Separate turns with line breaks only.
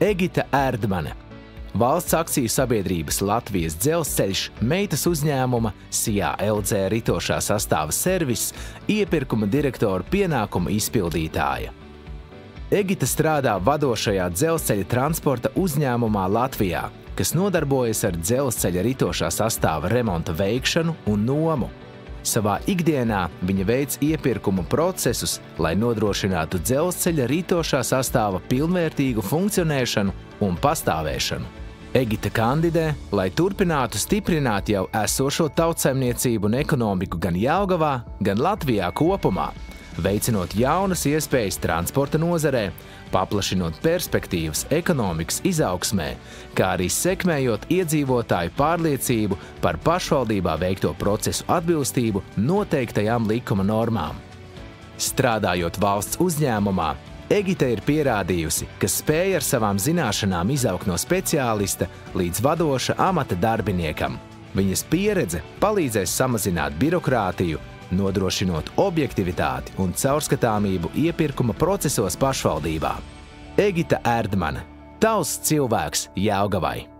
Egita Erdmane, valsts akciju sabiedrības Latvijas dzelzceļš meitas uzņēmuma SIA LZ ritošā sastāva servis iepirkuma direktora pienākumu izpildītāja. Egita strādā vadošajā dzelzceļa transporta uzņēmumā Latvijā, kas nodarbojas ar dzelzceļa ritošā sastāva remonta veikšanu un nomu. Savā ikdienā viņa veic iepirkumu procesus, lai nodrošinātu dzelzceļa ritošā sastāva pilnvērtīgu funkcionēšanu un pastāvēšanu. Egita kandidē, lai turpinātu stiprināt jau esošo tautsaimniecību un ekonomiku gan Jelgavā, gan Latvijā kopumā, veicinot jaunas iespējas transporta nozarē, paplašinot perspektīvas ekonomikas izaugsmē, kā arī sekmējot iedzīvotāju pārliecību par pašvaldībā veikto procesu atbilstību noteiktajām likuma normām. Strādājot valsts uzņēmumā, Egita ir pierādījusi, ka spēj ar savām zināšanām izaugt no speciālista līdz vadoša amata darbiniekam. Viņas pieredze palīdzēs samazināt birokrātiju, nodrošinot objektivitāti un caurskatāmību iepirkuma procesos pašvaldībā. Egita Erdmane, tavs cilvēks Jelgavai.